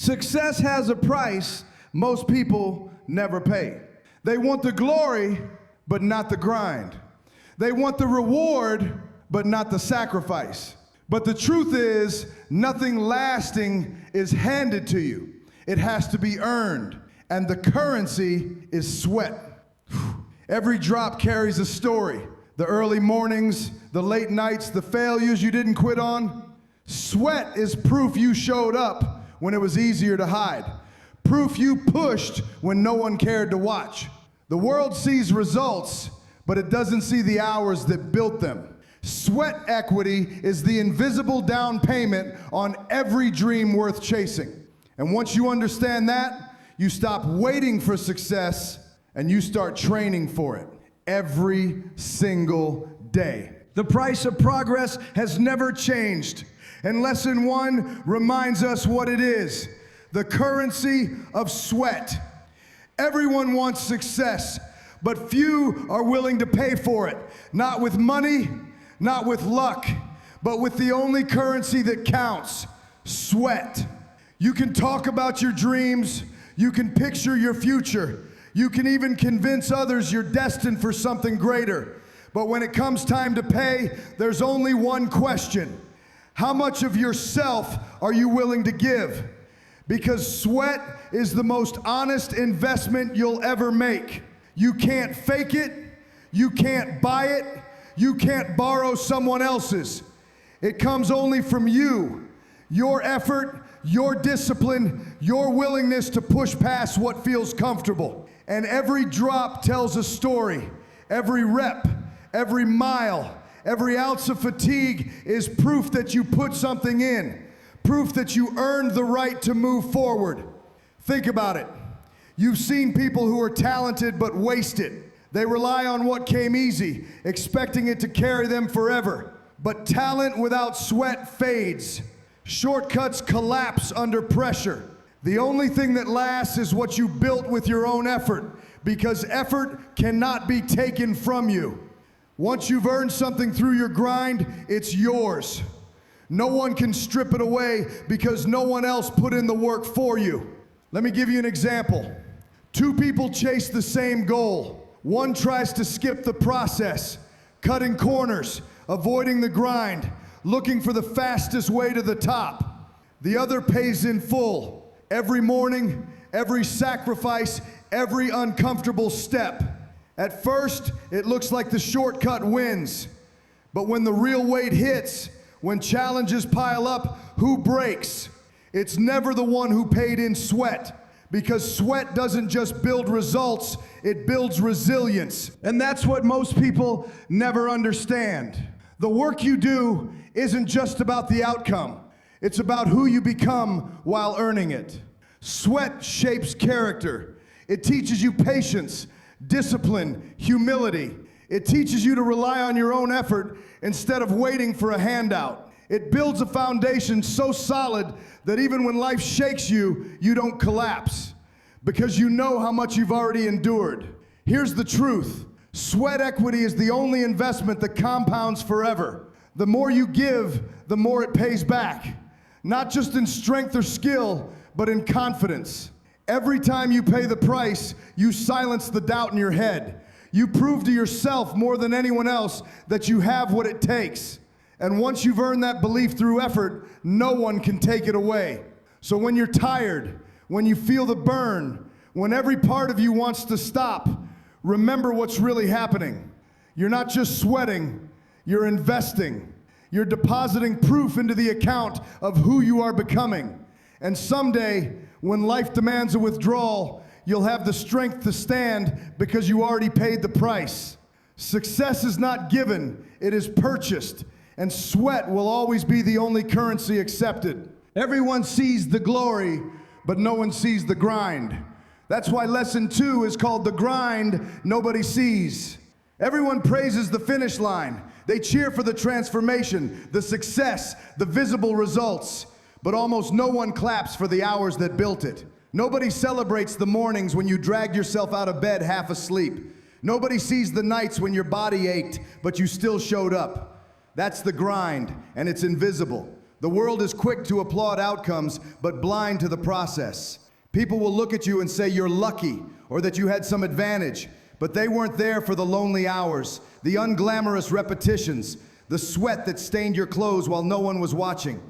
Success has a price most people never pay. They want the glory, but not the grind. They want the reward, but not the sacrifice. But the truth is, nothing lasting is handed to you. It has to be earned, and the currency is sweat. Every drop carries a story. The early mornings, the late nights, the failures you didn't quit on. Sweat is proof you showed up when it was easier to hide. Proof you pushed when no one cared to watch. The world sees results, but it doesn't see the hours that built them. Sweat equity is the invisible down payment on every dream worth chasing. And once you understand that, you stop waiting for success and you start training for it every single day. The price of progress has never changed. And lesson 1 reminds us what it is: the currency of sweat. Everyone wants success, but few are willing to pay for it. Not with money, not with luck, but with the only currency that counts: sweat. You can talk about your dreams, you can picture your future, you can even convince others you're destined for something greater. But when it comes time to pay, there's only one question: how much of yourself are you willing to give? Because sweat is the most honest investment you'll ever make. You can't fake it, you can't buy it, you can't borrow someone else's. It comes only from you, your effort, your discipline, your willingness to push past what feels comfortable. And every drop tells a story. Every rep, every mile, every ounce of fatigue is proof that you put something in, proof that you earned the right to move forward. Think about it. You've seen people who are talented but waste it. They rely on what came easy, expecting it to carry them forever. But talent without sweat fades. Shortcuts collapse under pressure. The only thing that lasts is what you built with your own effort, because effort cannot be taken from you. Once you've earned something through your grind, it's yours. No one can strip it away because no one else put in the work for you. Let me give you an example. 2 people chase the same goal. One tries to skip the process, cutting corners, avoiding the grind, looking for the fastest way to the top. The other pays in full, every morning, every sacrifice, every uncomfortable step. At first, it looks like the shortcut wins. But when the real weight hits, when challenges pile up, who breaks? It's never the one who paid in sweat, because sweat doesn't just build results, it builds resilience. And that's what most people never understand. The work you do isn't just about the outcome. It's about who you become while earning it. Sweat shapes character. It teaches you patience, discipline, humility. It teaches you to rely on your own effort instead of waiting for a handout. It builds a foundation so solid that even when life shakes you, you don't collapse, because you know how much you've already endured. Here's the truth. Sweat equity is the only investment that compounds forever. The more you give, the more it pays back. Not just in strength or skill, but in confidence. Every time you pay the price, you silence the doubt in your head. You prove to yourself more than anyone else that you have what it takes. And once you've earned that belief through effort, no one can take it away. So when you're tired, when you feel the burn, when every part of you wants to stop, remember what's really happening. You're not just sweating, you're investing. You're depositing proof into the account of who you are becoming. And someday, when life demands a withdrawal, you'll have the strength to stand because you already paid the price. Success is not given, it is purchased. And sweat will always be the only currency accepted. Everyone sees the glory, but no one sees the grind. That's why lesson 2 is called the grind nobody sees. Everyone praises the finish line. They cheer for the transformation, the success, the visible results. But almost no one claps for the hours that built it. Nobody celebrates the mornings when you dragged yourself out of bed half asleep. Nobody sees the nights when your body ached, but you still showed up. That's the grind, and it's invisible. The world is quick to applaud outcomes, but blind to the process. People will look at you and say you're lucky or that you had some advantage, but they weren't there for the lonely hours, the unglamorous repetitions, the sweat that stained your clothes while no one was watching.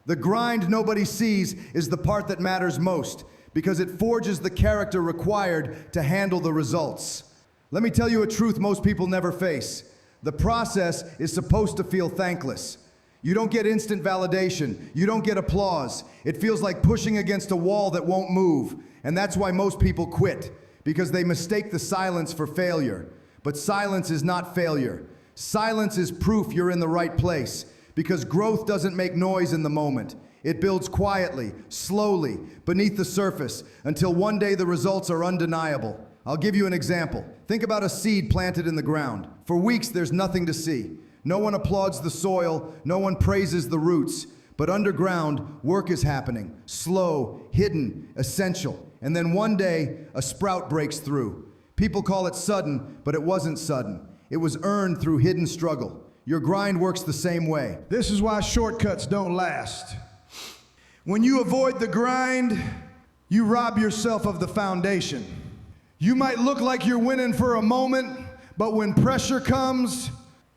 The grind nobody sees is the part that matters most because it forges the character required to handle the results. Let me tell you a truth most people never face. The process is supposed to feel thankless. You don't get instant validation. You don't get applause. It feels like pushing against a wall that won't move. And that's why most people quit, because they mistake the silence for failure. But silence is not failure. Silence is proof you're in the right place, because growth doesn't make noise in the moment. It builds quietly, slowly, beneath the surface, until one day the results are undeniable. I'll give you an example. Think about a seed planted in the ground. For weeks, there's nothing to see. No one applauds the soil, no one praises the roots, but underground, work is happening, slow, hidden, essential. And then one day, a sprout breaks through. People call it sudden, but it wasn't sudden. It was earned through hidden struggle. Your grind works the same way. This is why shortcuts don't last. When you avoid the grind, you rob yourself of the foundation. You might look like you're winning for a moment, but when pressure comes,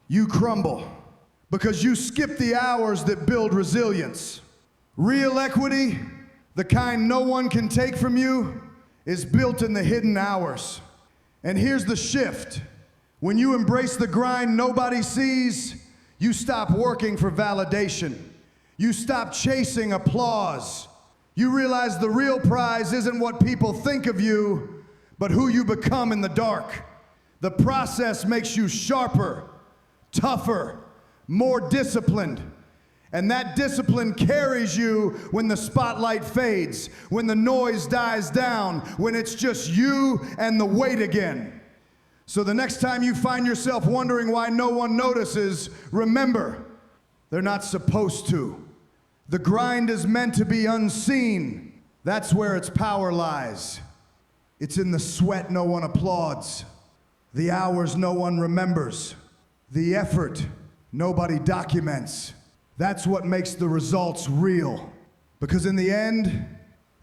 you crumble because you skip the hours that build resilience. Real equity, the kind no one can take from you, is built in the hidden hours. And here's the shift. When you embrace the grind nobody sees, you stop working for validation. You stop chasing applause. You realize the real prize isn't what people think of you, but who you become in the dark. The process makes you sharper, tougher, more disciplined. And that discipline carries you when the spotlight fades, when the noise dies down, when it's just you and the weight again. So the next time you find yourself wondering why no one notices, remember, they're not supposed to. The grind is meant to be unseen. That's where its power lies. It's in the sweat no one applauds, the hours no one remembers, the effort nobody documents. That's what makes the results real. Because in the end,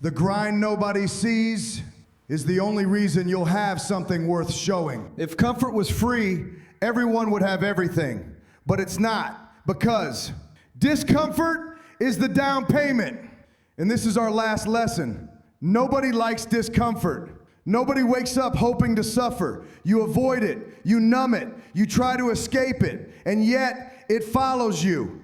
the grind nobody sees is the only reason you'll have something worth showing. If comfort was free, everyone would have everything. But it's not, because discomfort is the down payment. And this is our last lesson. Nobody likes discomfort. Nobody wakes up hoping to suffer. You avoid it, you numb it, you try to escape it, and yet it follows you.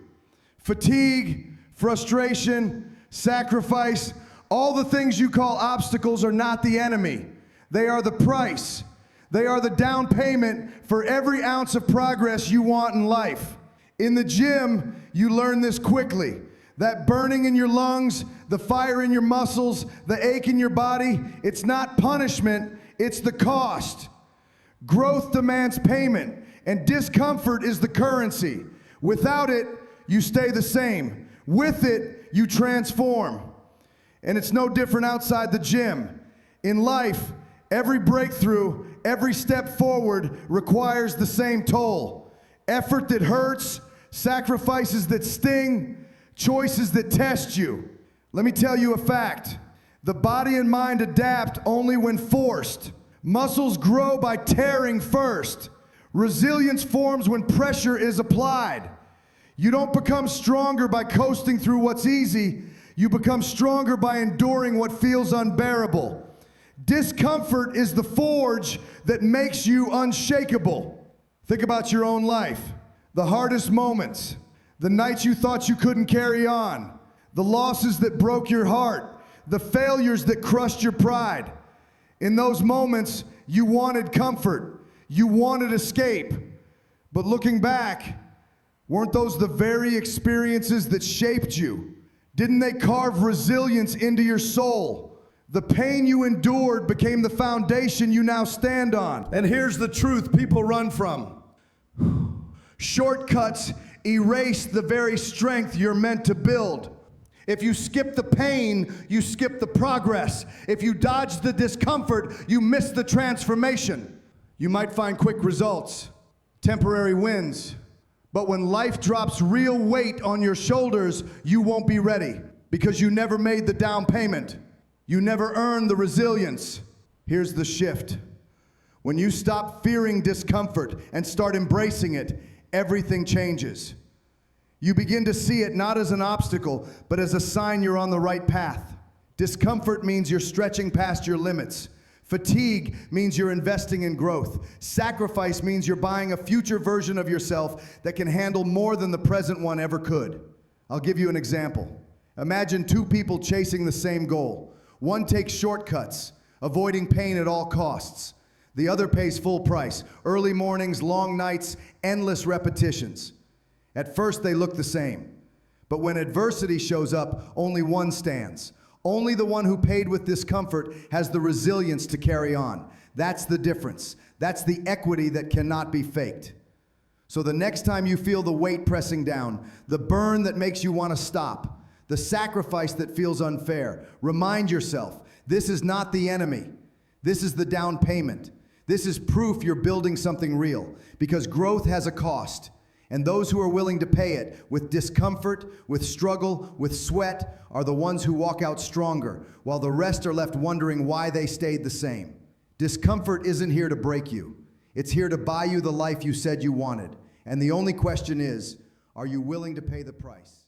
Fatigue, frustration, sacrifice, all the things you call obstacles are not the enemy. They are the price. They are the down payment for every ounce of progress you want in life. In the gym, you learn this quickly. That burning in your lungs, the fire in your muscles, the ache in your body, it's not punishment, it's the cost. Growth demands payment, and discomfort is the currency. Without it, you stay the same. With it, you transform. And it's no different outside the gym. In life, every breakthrough, every step forward requires the same toll. Effort that hurts, sacrifices that sting, choices that test you. Let me tell you a fact. The body and mind adapt only when forced. Muscles grow by tearing first. Resilience forms when pressure is applied. You don't become stronger by coasting through what's easy. You become stronger by enduring what feels unbearable. Discomfort is the forge that makes you unshakable. Think about your own life. The hardest moments, the nights you thought you couldn't carry on, the losses that broke your heart, the failures that crushed your pride. In those moments, you wanted comfort, you wanted escape. But looking back, weren't those the very experiences that shaped you? Didn't they carve resilience into your soul? The pain you endured became the foundation you now stand on. And here's the truth people run from. Shortcuts erase the very strength you're meant to build. If you skip the pain, you skip the progress. If you dodge the discomfort, you miss the transformation. You might find quick results, temporary wins, But when life drops real weight on your shoulders, you won't be ready because you never made the down payment. You never earned the resilience. Here's the shift. When you stop fearing discomfort and start embracing it, everything changes. You begin to see it not as an obstacle, but as a sign you're on the right path. Discomfort means you're stretching past your limits. Fatigue means you're investing in growth. Sacrifice means you're buying a future version of yourself that can handle more than the present one ever could. I'll give you an example. Imagine two people chasing the same goal. One takes shortcuts, avoiding pain at all costs. The other pays full price, early mornings, long nights, endless repetitions. At first they look the same, but when adversity shows up, only one stands. Only the one who paid with discomfort has the resilience to carry on. That's the difference. That's the equity that cannot be faked. So the next time you feel the weight pressing down, the burn that makes you want to stop, the sacrifice that feels unfair, remind yourself, this is not the enemy. This is the down payment. This is proof you're building something real, because growth has a cost. And those who are willing to pay it with discomfort, with struggle, with sweat, are the ones who walk out stronger, while the rest are left wondering why they stayed the same. Discomfort isn't here to break you. It's here to buy you the life you said you wanted. And the only question is, are you willing to pay the price?